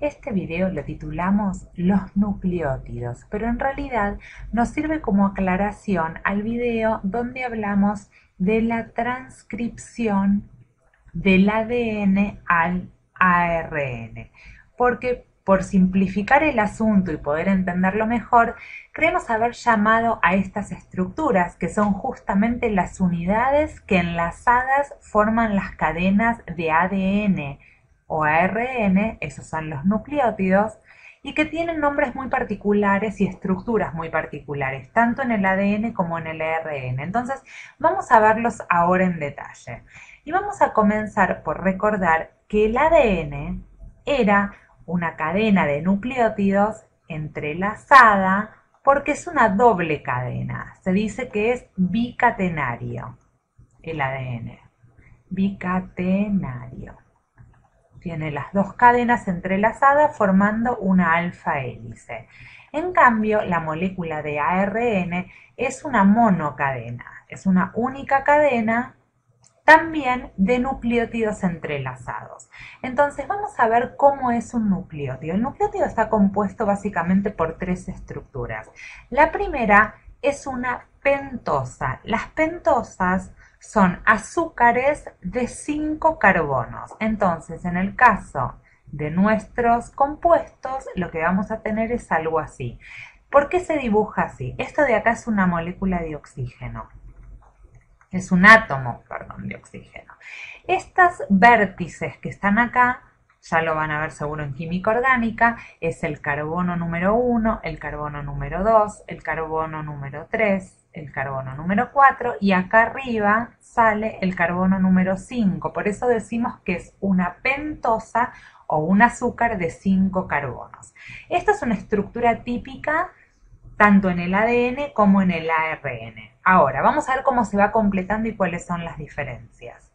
Este video lo titulamos Los nucleótidos, pero en realidad nos sirve como aclaración al video donde hablamos de la transcripción del ADN al ARN, porque por simplificar el asunto y poder entenderlo mejor, creemos haber llamado a estas estructuras, que son justamente las unidades que enlazadas forman las cadenas de ADN o ARN, esos son los nucleótidos, y que tienen nombres muy particulares y estructuras muy particulares, tanto en el ADN como en el ARN. Entonces, vamos a verlos ahora en detalle. Y vamos a comenzar por recordar que el ADN era una cadena de nucleótidos entrelazada porque es una doble cadena. Se dice que es bicatenario el ADN. Bicatenario. Tiene las dos cadenas entrelazadas formando una alfa hélice. En cambio, la molécula de ARN es una monocadena. Es una única cadena también de nucleótidos entrelazados. Entonces vamos a ver cómo es un nucleótido. El nucleótido está compuesto básicamente por tres estructuras. La primera es una pentosa. Las pentosas son azúcares de 5 carbonos. Entonces, en el caso de nuestros compuestos, lo que vamos a tener es algo así. ¿Por qué se dibuja así? Esto de acá es una molécula de oxígeno. Es un átomo, perdón, de oxígeno. Estas vértices que están acá, ya lo van a ver seguro en química orgánica, es el carbono número 1, el carbono número 2, el carbono número 3, el carbono número 4 y acá arriba sale el carbono número 5. Por eso decimos que es una pentosa o un azúcar de 5 carbonos. Esta es una estructura típica tanto en el ADN como en el ARN. Ahora, vamos a ver cómo se va completando y cuáles son las diferencias.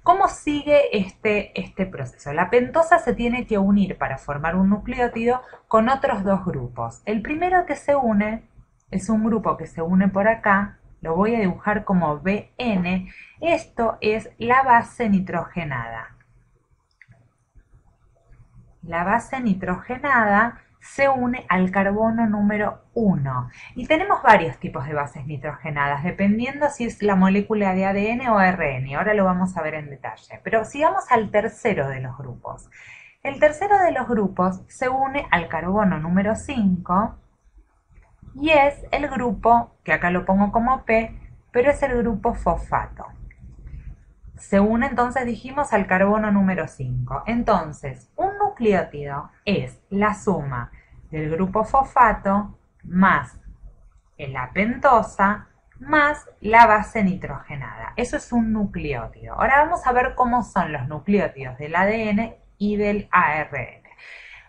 ¿Cómo sigue este proceso? La pentosa se tiene que unir para formar un nucleótido con otros dos grupos. El primero que se une es un grupo que se une por acá, lo voy a dibujar como BN. Esto es la base nitrogenada. La base nitrogenada se une al carbono número 1. Y tenemos varios tipos de bases nitrogenadas, dependiendo si es la molécula de ADN o ARN. Ahora lo vamos a ver en detalle. Pero sigamos al tercero de los grupos. El tercero de los grupos se une al carbono número 5 y es el grupo, que acá lo pongo como P, pero es el grupo fosfato. Se une entonces, dijimos, al carbono número 5. Entonces, un nucleótido es la suma del grupo fosfato más la pentosa más la base nitrogenada. Eso es un nucleótido. Ahora vamos a ver cómo son los nucleótidos del ADN y del ARN.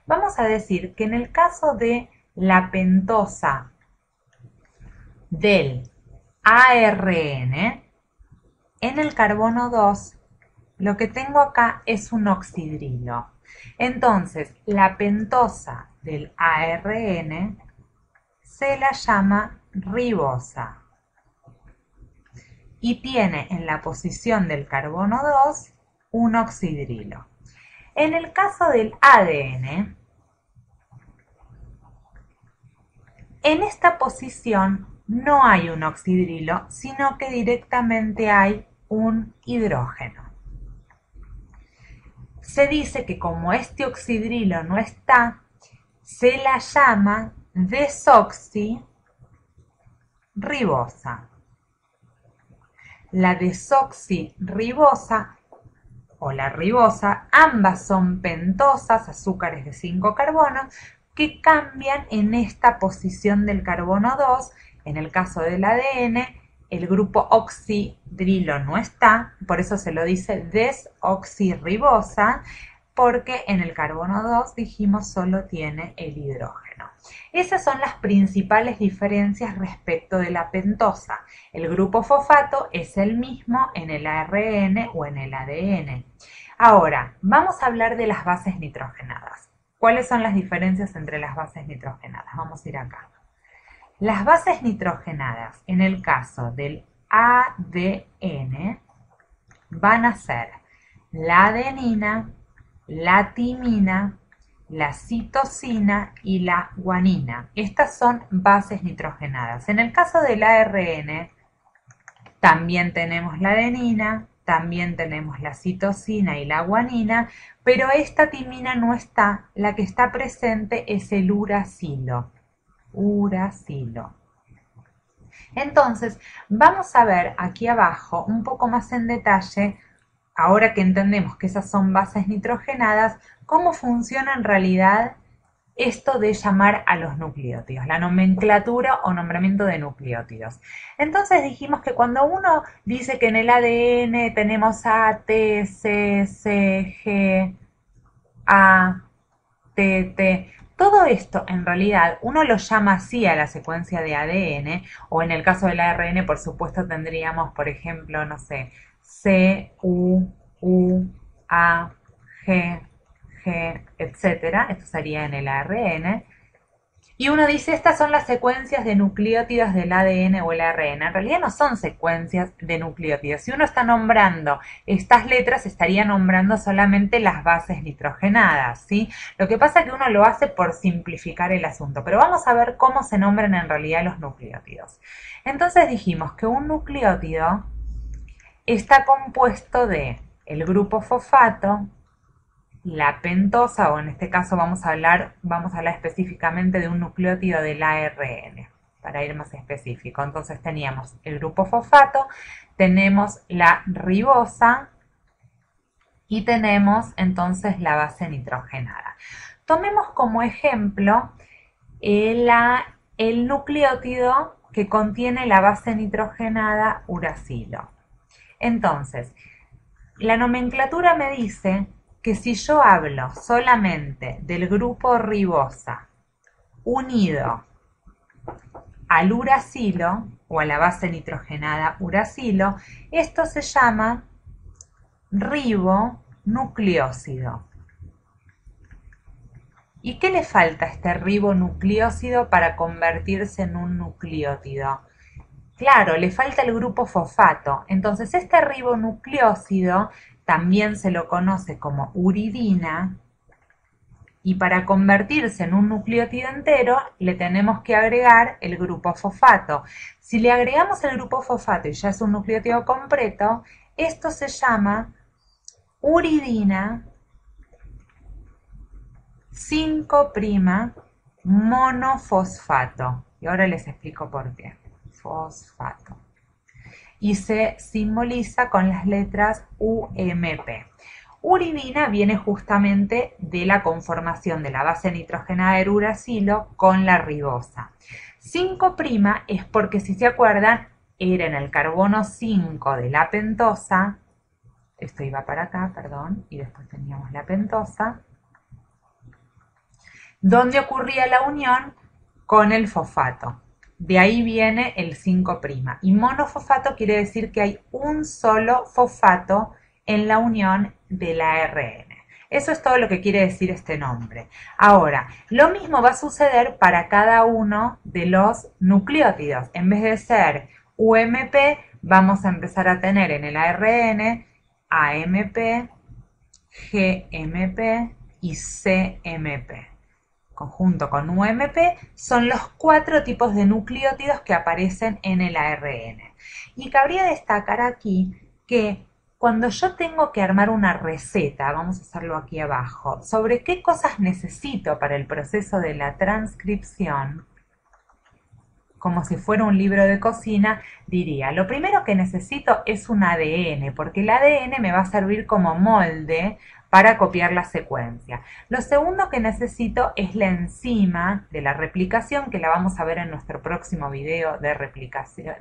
Vamos a decir que en el caso de la pentosa del ARN, en el carbono 2, lo que tengo acá es un oxidrilo. Entonces, la pentosa del ARN se la llama ribosa y tiene en la posición del carbono 2 un oxidrilo. En el caso del ADN, en esta posición no hay un oxidrilo, sino que directamente hay un hidrógeno. Se dice que como este oxidrilo no está, se la llama desoxirribosa. La desoxirribosa o la ribosa, ambas son pentosas, azúcares de 5 carbonos, que cambian en esta posición del carbono 2. En el caso del ADN, el grupo oxidrilo no está, por eso se lo dice desoxirribosa, porque en el carbono 2 dijimos solo tiene el hidrógeno. Esas son las principales diferencias respecto de la pentosa. El grupo fosfato es el mismo en el ARN o en el ADN. Ahora, vamos a hablar de las bases nitrogenadas. ¿Cuáles son las diferencias entre las bases nitrogenadas? Vamos a ir acá. Las bases nitrogenadas, en el caso del ADN, van a ser la adenina, la timina, la citosina y la guanina. Estas son bases nitrogenadas. En el caso del ARN, también tenemos la adenina, también tenemos la citosina y la guanina, pero esta timina no está. La que está presente es el uracilo. Uracilo. Entonces, vamos a ver aquí abajo un poco más en detalle, ahora que entendemos que esas son bases nitrogenadas, cómo funciona en realidad esto de llamar a los nucleótidos, la nomenclatura o nombramiento de nucleótidos. Entonces dijimos que cuando uno dice que en el ADN tenemos A, T, C, C, G, A, T, T, todo esto en realidad uno lo llama así a la secuencia de ADN, o en el caso del ARN por supuesto tendríamos, por ejemplo, no sé, C, U, A, G, etcétera. Esto sería en el ARN. Y uno dice, estas son las secuencias de nucleótidos del ADN o el ARN. En realidad no son secuencias de nucleótidos. Si uno está nombrando estas letras, estaría nombrando solamente las bases nitrogenadas, ¿sí? Lo que pasa es que uno lo hace por simplificar el asunto. Pero vamos a ver cómo se nombran en realidad los nucleótidos. Entonces dijimos que un nucleótido está compuesto de el grupo fosfato, la pentosa, o en este caso vamos a hablar específicamente de un nucleótido del ARN, para ir más específico. Entonces teníamos el grupo fosfato, tenemos la ribosa y tenemos entonces la base nitrogenada. Tomemos como ejemplo el nucleótido que contiene la base nitrogenada uracilo. Entonces, la nomenclatura me dice que si yo hablo solamente del grupo ribosa unido al uracilo o a la base nitrogenada uracilo, esto se llama ribonucleósido. ¿Y qué le falta a este ribonucleósido para convertirse en un nucleótido? Claro, le falta el grupo fosfato. Entonces este ribonucleósido también se lo conoce como uridina, y para convertirse en un nucleótido entero le tenemos que agregar el grupo fosfato. Si le agregamos el grupo fosfato y ya es un nucleótido completo, esto se llama uridina 5' monofosfato. Y ahora les explico por qué. Fosfato. Y se simboliza con las letras UMP. Uridina viene justamente de la conformación de la base nitrogenada del uracilo con la ribosa. 5' es porque, si se acuerdan, era en el carbono 5 de la pentosa, esto iba para acá, perdón, y después teníamos la pentosa, donde ocurría la unión con el fosfato. De ahí viene el 5'. Y monofosfato quiere decir que hay un solo fosfato en la unión del ARN. Eso es todo lo que quiere decir este nombre. Ahora, lo mismo va a suceder para cada uno de los nucleótidos. En vez de ser UMP, vamos a empezar a tener en el ARN AMP, GMP y CMP. Conjunto con UMP son los 4 tipos de nucleótidos que aparecen en el ARN. Y cabría destacar aquí que cuando yo tengo que armar una receta, vamos a hacerlo aquí abajo, sobre qué cosas necesito para el proceso de la transcripción, como si fuera un libro de cocina, diría, lo primero que necesito es un ADN, porque el ADN me va a servir como molde para copiar la secuencia. Lo segundo que necesito es la enzima de la replicación, que la vamos a ver en nuestro próximo video de replicación,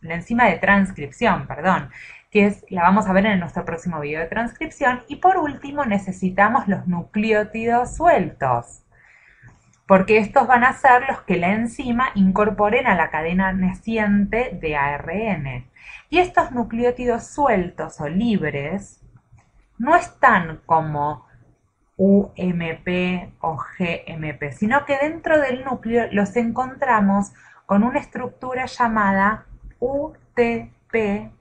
la enzima de transcripción, perdón, la vamos a ver en nuestro próximo video de transcripción. Y por último necesitamos los nucleótidos sueltos, porque estos van a ser los que la enzima incorporen a la cadena naciente de ARN. Y estos nucleótidos sueltos o libres no están como UMP o GMP, sino que dentro del núcleo los encontramos con una estructura llamada UTP,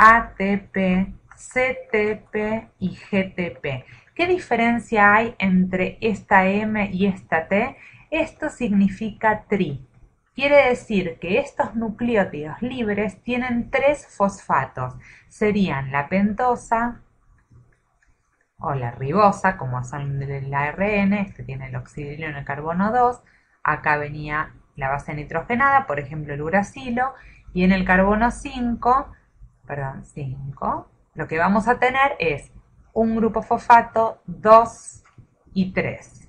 ATP, CTP y GTP, ¿Qué diferencia hay entre esta M y esta T? Esto significa tri. Quiere decir que estos nucleótidos libres tienen 3 fosfatos. Serían la pentosa o la ribosa, como son del ARN, este tiene el oxidilo en el carbono 2. Acá venía la base nitrogenada, por ejemplo el uracilo, y en el carbono 5, lo que vamos a tener es un grupo fosfato 2 y 3.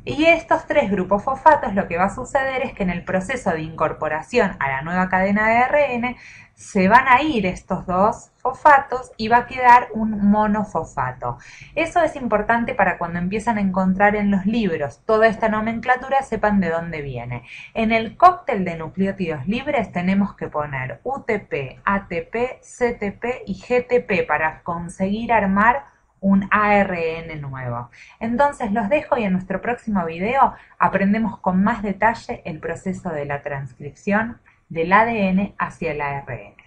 Y estos 3 grupos fosfatos, lo que va a suceder es que en el proceso de incorporación a la nueva cadena de ARN se van a ir estos 2 fosfatos y va a quedar un monofosfato. Eso es importante para cuando empiezan a encontrar en los libros toda esta nomenclatura, sepan de dónde viene. En el cóctel de nucleótidos libres tenemos que poner UTP, ATP, CTP y GTP para conseguir armar un ARN nuevo. Entonces los dejo y en nuestro próximo video aprendemos con más detalle el proceso de la transcripción del ADN hacia el ARN.